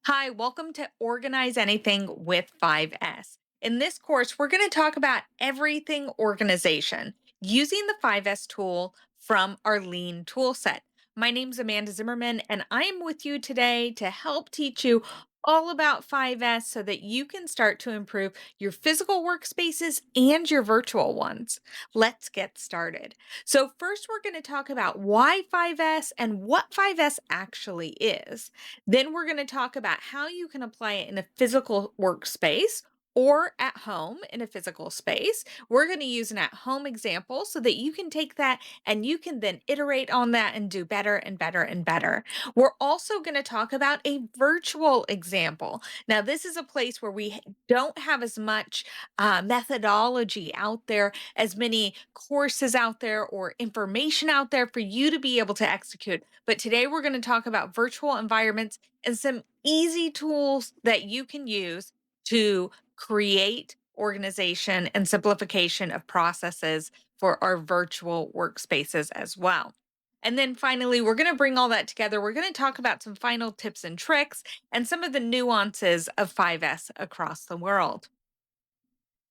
Hi, welcome to Organize Anything with 5S. In this course, we're going to talk about everything organization using the 5S tool from our Lean toolset. My name's Amanda Zimmerman, and I'm with you today to help teach you all about 5S so that you can start to improve your physical workspaces and your virtual ones. Let's get started. So, first, we're going to talk about why 5S and what 5S actually is. Then we're going to talk about how you can apply it in a physical workspace or at home in a physical space. We're going to use an at home example so that you can take that and you can then iterate on that and do better and better and better. We're also going to talk about a virtual example. Now, this is a place where we don't have as much methodology out there, as many courses out there, or information out there for you to be able to execute. But today we're going to talk about virtual environments and some easy tools that you can use to create organization and simplification of processes for our virtual workspaces as well. And then finally, we're going to bring all that together. We're going to talk about some final tips and tricks and some of the nuances of 5S across the world.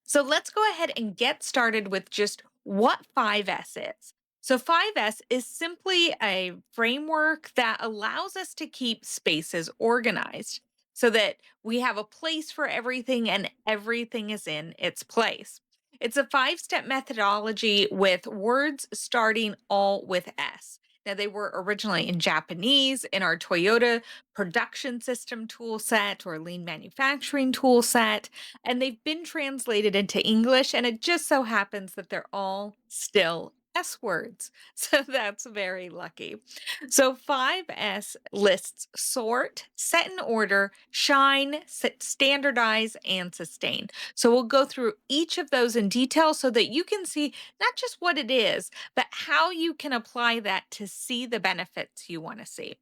So let's go ahead and get started with just what 5S is. So, 5S is simply a framework that allows us to keep spaces organized so that we have a place for everything and everything is in its place. It's a 5 step methodology with words starting all with S. Now, they were originally in Japanese in our Toyota production system tool set or lean manufacturing tool set, and they've been translated into English, and it just so happens that they're all still S words. So that's very lucky. So 5S lists sort, set in order, shine, standardize, and sustain. So we'll go through each of those in detail so that you can see not just what it is, but how you can apply that to see the benefits you want to see.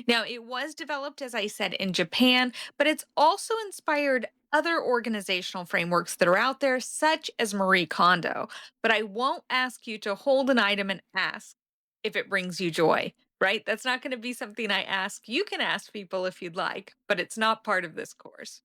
Now, it was developed, as I said, in Japan, but it's also inspired other organizational frameworks that are out there, such as Marie Kondo. But I won't ask you to hold an item and ask if it brings you joy, right? That's not going to be something I ask. You can ask people if you'd like, but it's not part of this course.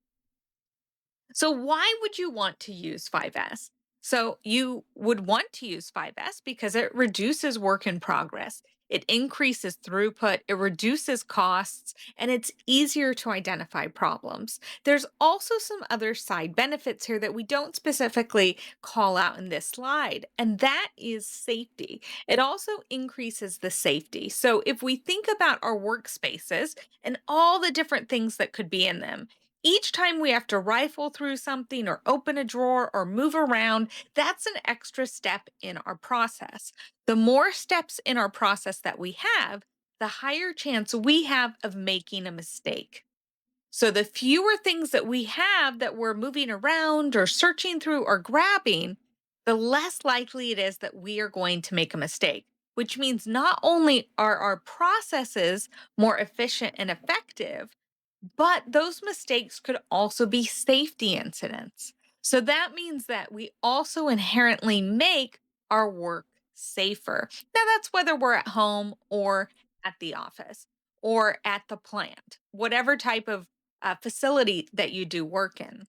So, why would you want to use 5S? So, you would want to use 5S because it reduces work in progress, it increases throughput, it reduces costs, and it's easier to identify problems. There's also some other side benefits here that we don't specifically call out in this slide, and that is safety. It also increases the safety. So, if we think about our workspaces and all the different things that could be in them, each time we have to rifle through something or open a drawer or move around, that's an extra step in our process. The more steps in our process that we have, the higher chance we have of making a mistake. So, the fewer things that we have that we're moving around or searching through or grabbing, the less likely it is that we are going to make a mistake, which means not only are our processes more efficient and effective, but those mistakes could also be safety incidents. So that means that we also inherently make our work safer. Now, that's whether we're at home or at the office or at the plant, whatever type of facility that you do work in.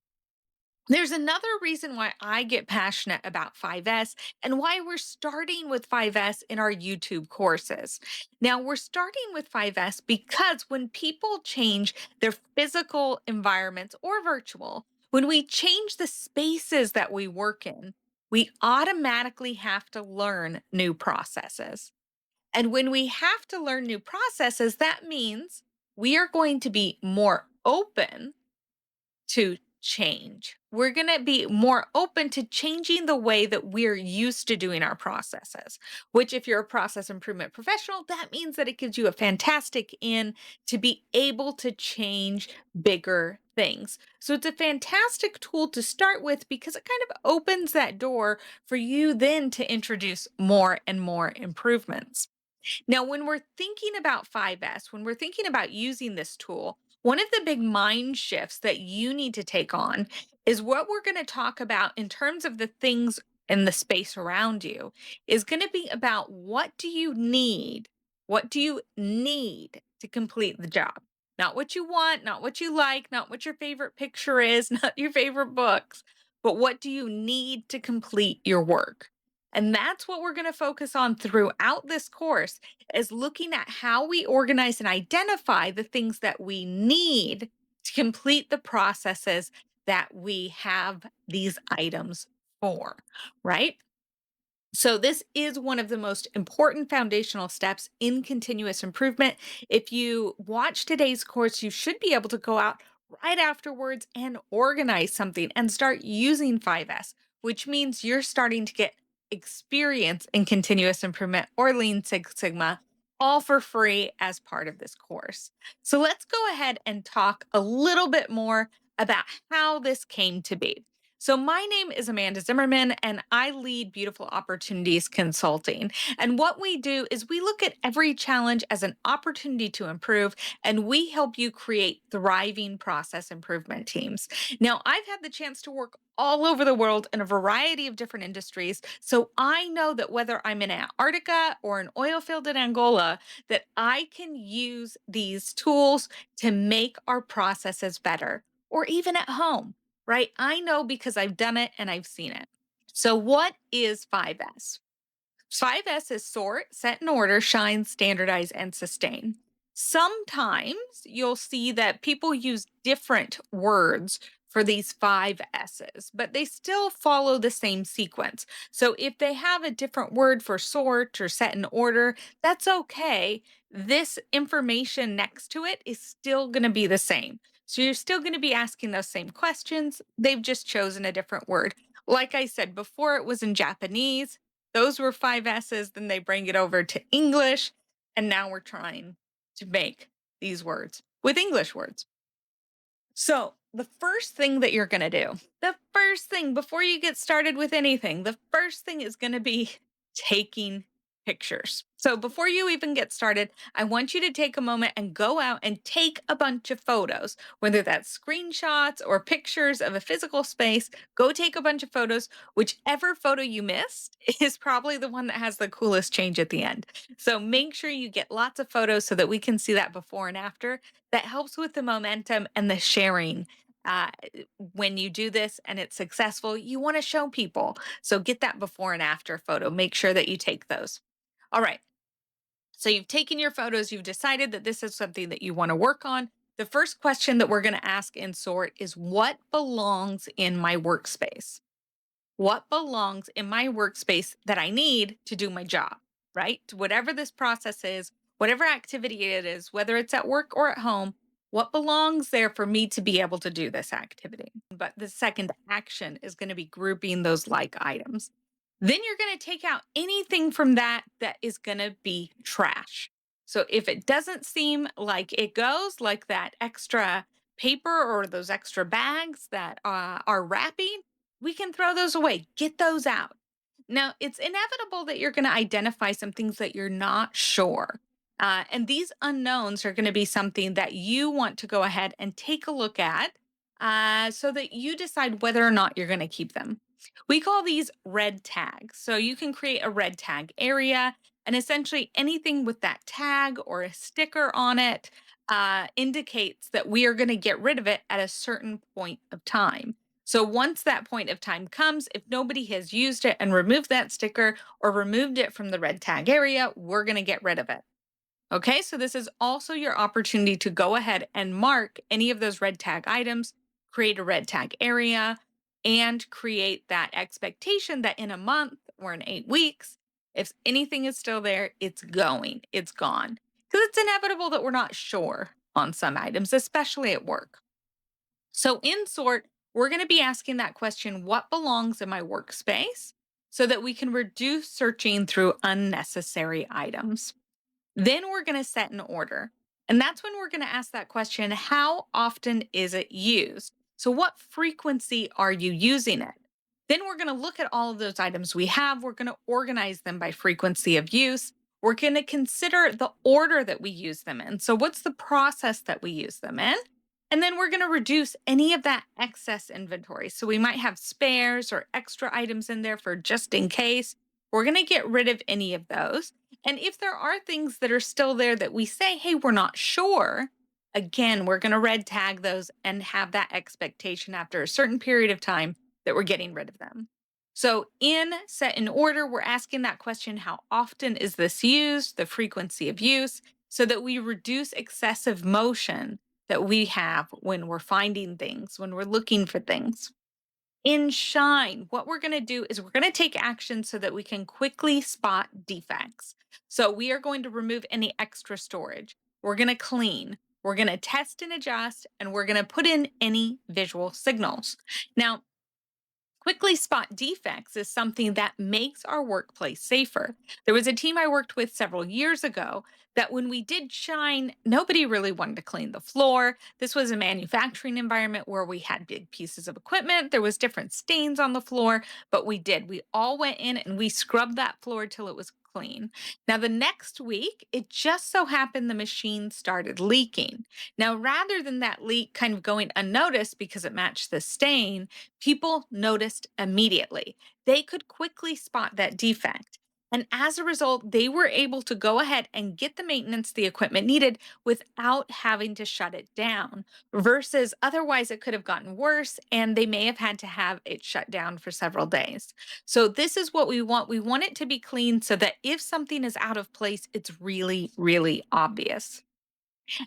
There's another reason why I get passionate about 5S and why we're starting with 5S in our YouTube courses. Now, we're starting with 5S because when people change their physical environments or virtual, when we change the spaces that we work in, we automatically have to learn new processes. And when we have to learn new processes, that means we are going to be more open to change. We're going to be more open to changing the way that we're used to doing our processes, which, if you're a process improvement professional, that means that it gives you a fantastic in to be able to change bigger things. So it's a fantastic tool to start with because it kind of opens that door for you then to introduce more and more improvements. Now, when we're thinking about 5S, when we're thinking about using this tool, one of the big mind shifts that you need to take on is what we're going to talk about in terms of the things in the space around you is going to be about what do you need? What do you need to complete the job? Not what you want, not what you like, not what your favorite picture is, not your favorite books, but what do you need to complete your work? And that's what we're going to focus on throughout this course is looking at how we organize and identify the things that we need to complete the processes that we have these items for, right? So, this is one of the most important foundational steps in continuous improvement. If you watch today's course, you should be able to go out right afterwards and organize something and start using 5S, which means you're starting to get experience in continuous improvement or Lean Six Sigma all for free as part of this course. So, let's go ahead and talk a little bit more about how this came to be. So, my name is Amanda Zimmerman, and I lead Beautiful Opportunities Consulting. And what we do is we look at every challenge as an opportunity to improve, and we help you create thriving process improvement teams. Now, I've had the chance to work all over the world in a variety of different industries. So, I know that whether I'm in Antarctica or an oil field in Angola, that I can use these tools to make our processes better, or even at home, right? I know because I've done it and I've seen it. So, what is 5S? 5S is sort, set in order, shine, standardize, and sustain. Sometimes you'll see that people use different words for these 5S's, but they still follow the same sequence. So if they have a different word for sort or set in order, that's okay. This information next to it is still going to be the same. So you're still going to be asking those same questions. They've just chosen a different word. Like I said before, it was in Japanese. Those were 5S's. Then they bring it over to English. And now we're trying to make these words with English words. So, the first thing that you're going to do, the first thing before you get started with anything, the first thing is going to be taking pictures. So, before you even get started, I want you to take a moment and go out and take a bunch of photos, whether that's screenshots or pictures of a physical space. Go take a bunch of photos. Whichever photo you missed is probably the one that has the coolest change at the end. So, make sure you get lots of photos so that we can see that before and after. That helps with the momentum and the sharing. Uh, when you do this and it's successful, you want to show people. So get that before and after photo. Make sure that you take those. All right. So you've taken your photos, you've decided that this is something that you want to work on. The first question that we're going to ask in sort is what belongs in my workspace? What belongs in my workspace that I need to do my job, right? Whatever this process is, whatever activity it is, whether it's at work or at home, what belongs there for me to be able to do this activity? But the second action is going to be grouping those like items. Then you're going to take out anything from that that is going to be trash. So if it doesn't seem like it goes, like that extra paper or those extra bags that are wrapping, we can throw those away. Get those out. Now, it's inevitable that you're going to identify some things that you're not sure. And these unknowns are going to be something that you want to go ahead and take a look at so that you decide whether or not you're going to keep them. We call these red tags. So you can create a red tag area, and essentially anything with that tag or a sticker on it indicates that we are going to get rid of it at a certain point of time. So once that point of time comes, if nobody has used it and removed that sticker or removed it from the red tag area, we're going to get rid of it. Okay, so this is also your opportunity to go ahead and mark any of those red tag items, create a red tag area, and create that expectation that in a month or in 8 weeks, if anything is still there, it's going, it's gone. Because it's inevitable that we're not sure on some items, especially at work. So, in sort, we're going to be asking that question what belongs in my workspace so that we can reduce searching through unnecessary items. Then we're going to set an order. And that's when we're going to ask that question how often is it used? So, what frequency are you using it? Then we're going to look at all of those items we have. We're going to organize them by frequency of use. We're going to consider the order that we use them in. So, what's the process that we use them in? And then we're going to reduce any of that excess inventory. So, we might have spares or extra items in there for just in case. We're going to get rid of any of those. And if there are things that are still there that we say, hey, we're not sure, Again, we're going to red tag those and have that expectation after a certain period of time that we're getting rid of them. So, in set in order, we're asking that question: how often is this used, the frequency of use, so that we reduce excessive motion that we have when we're finding things, when we're looking for things. In Shine, what we're going to do is we're going to take action so that we can quickly spot defects. So we are going to remove any extra storage. We're going to clean. We're going to test and adjust, and we're going to put in any visual signals. Now, quickly spot defects is something that makes our workplace safer. There was a team I worked with several years ago that when we did Shine, nobody really wanted to clean the floor. This was a manufacturing environment where we had big pieces of equipment. There was different stains on the floor, but we did. We all went in and we scrubbed that floor till it was clean. Now the next week, it just so happened the machine started leaking. Now rather than that leak kind of going unnoticed because it matched the stain, people noticed immediately. They could quickly spot that defect. And as a result, they were able to go ahead and get the maintenance the equipment needed without having to shut it down, versus otherwise it could have gotten worse and they may have had to have it shut down for several days. So, this is what we want. We want it to be clean so that if something is out of place, it's really, really obvious.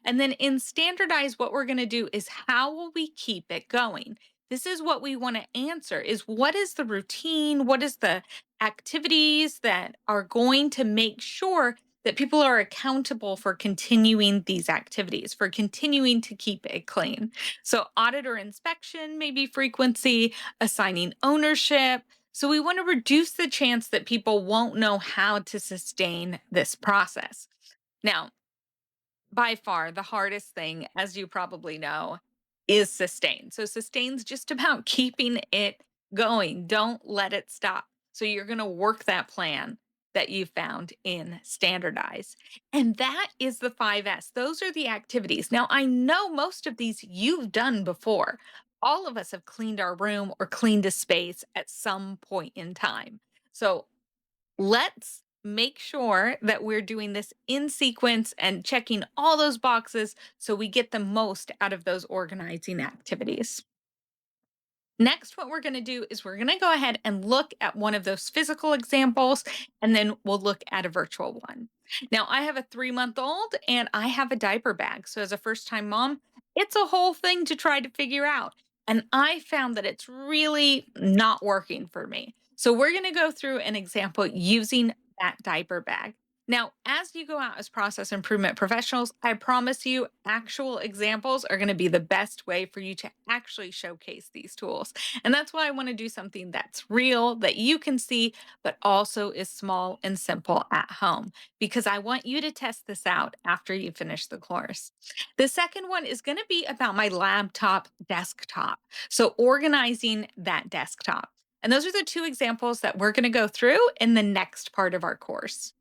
And then in Standardize, what we're going to do is how will we keep it going? This is what we want to answer: is what is the routine? What is the activities that are going to make sure that people are accountable for continuing these activities, for continuing to keep it clean? So audit or inspection, maybe frequency, assigning ownership. So we want to reduce the chance that people won't know how to sustain this process. Now, by far the hardest thing, as you probably know, is sustain. So sustain's just about keeping it going. Don't let it stop. So you're going to work that plan that you found in Standardize. And that is the 5S. Those are the activities. Now, I know most of these you've done before. All of us have cleaned our room or cleaned a space at some point in time. So let's make sure that we're doing this in sequence and checking all those boxes so we get the most out of those organizing activities. Next, what we're going to do is we're going to go ahead and look at one of those physical examples, and then we'll look at a virtual one. Now, I have a 3-month old and I have a diaper bag. So, as a first time mom, it's a whole thing to try to figure out. And I found that it's really not working for me. So, we're going to go through an example using that diaper bag. Now, as you go out as process improvement professionals, I promise you, actual examples are going to be the best way for you to actually showcase these tools. And that's why I want to do something that's real, that you can see, but also is small and simple at home, because I want you to test this out after you finish the course. The second one is going to be about my laptop desktop. So, organizing that desktop. And those are the two examples that we're going to go through in the next part of our course.